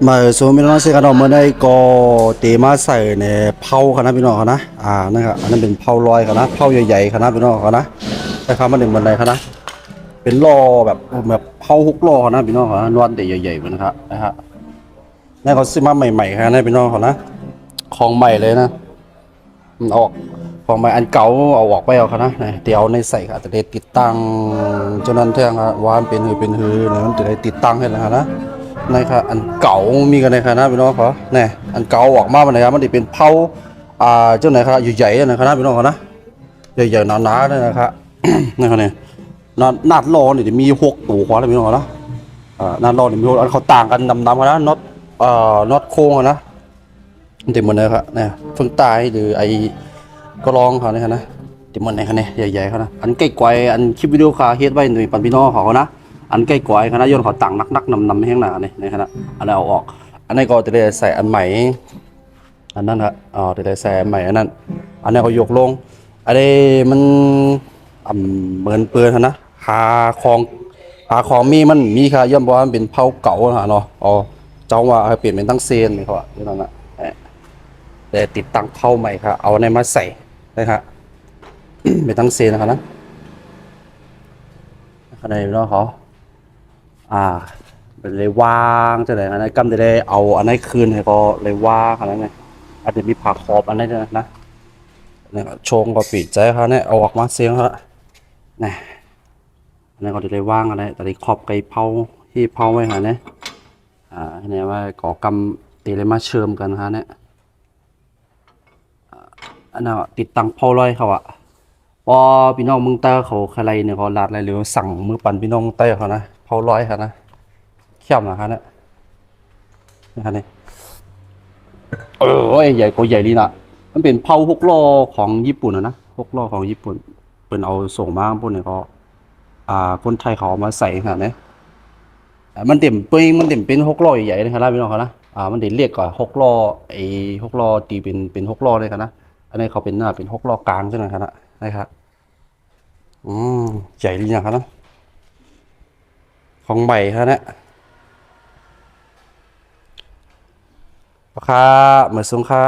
มาสูมิน้องเสกันออกมาได้ก็เตมาใส่ในเผาคณะพี่น้องเขานะนะครับอันนั้นเป็นเผาลอยคณะเผาใหญ่ๆคณะพี่น้องเขานะแต่คำมันหนึ่งบันไดคณะเป็นล้อแบบเผาฮุกล้อคณะพี่น้องเขานะนวลแต่ใหญ่ๆเหมือนครับนะฮะนี่เขาซื้อมาใหม่ๆคณะพี่น้องเขานะของใหม่เลยนะมันออกของใหม่อันเก่าเอาออกไปเอาคณะเดี๋ยวในใส่ค่ะจะได้ติดตั้งจนนั้นเท่าครับว่าเป็นหือเนี่ยมันจะได้ติดตั้งให้แล้วนะนะครับอันเก่ามีกันในคณะพี่น้องเขาเนี่ยอันเก่าออกมามันนะครับมันจะเป็นเผาเจ้าไหนครับใหญ่ๆในคณะพี่น้องเขานะใหญ่ๆหนาๆเลยนะครับ นะครับเนี่ยนัดล้อเนี่ยจะมี6 ตัวขวาเลยพี่น้องเขานะนัดล้อเนี่ยมี6อันเขาต่างกันดำๆกันนะน็อตโค้งนะมันจะเหมือนเลยครับเนี่ยเฟืองใต้หรือไอ้กระรองเขาเนี่ยนะจะเหมือนในคันนี้ใหญ่ๆเขานะอันใกล้ไกวอันคลิปวิดีโอคาเฮ็ดไว้ในปันพี่น้องเขานะอันใกล้ไกวคณะยนต์เขาต่างนักนำแห้งหนาเนี่ยในคณะอันนั้นเอาออกอันนี้ก็จะได้ใส่อันใหม่อันนั้นครับจะได้ใส่อันใหม่อันนั้นอันนี้เขายกลงอันนี้มันเหมือนเปืนนะของหาของมันมีค่ะย่อมบอกว่ามันเป็นเผาเก่าฮะเนาะเจ้าว่าให้เปลี่ยนเป็นตั้งเซนนี่เขาว่านี่นั่นนะแต่ติดตั้งเผาใหม่ครับเอาในมาใส่นะครับเป็นตั้งเซนนะครับนะข้างในเนาะเขาเป็นเลยว่างจะไหนอันนั้นกำจะได้เอาอันนั้นคืนให้ก็เลยว่างขนาดนั้นไงอาจจะมีผักขอบอันนั้นนะเนี่ยชงก็ปิดใจเขาเนี่ยเอาออกมาเสียงเขาเนี่ยอันนั้นก็จะได้ว่างอะไรแต่ที่ขอบไก่เผาที่เผาไว้หาเนี่ยเนี่ยว่าก่อกำตีเลยมาเชื่อมกันฮะเนี่ยอันนั้นติดตั้งเผาลอยเขาพอพี่น้องมึงเตอร์เขาใครเนี่ยเขาลาดอะไรหรือสั่งมือปั่นพี่น้องเตอร์เขานะเผาลอยเขานะเข้มนะครับเนี่ยนะครับเนี่ยโอ้ยใหญ่กว่าใหญ่ลีนะมันเป็นเผา6 ล้อของญี่ปุ่นนะ6 ล้อของญี่ปุ่นเป็นเอาส่งมาพวกเนี่ยเขาคนไทยเขาเอามาใส่ขนาดนี้มันเต็มตัวเองมันเต็มเป็น6 ล้อใหญ่ๆนะครับพี่น้องเขานะมันเด็เรียกก่อน6 ล้อไอ้6 ล้อตีเป็น6 ล้อเลยครับนะอันนี้เขาเป็นหน้าเป็น6 ล้อกลางใช่ไหมครับนะครับอืมใหญ่ดีนะครับนะของใหม่ครับเนี่ยราคาเหมือนสูงค่า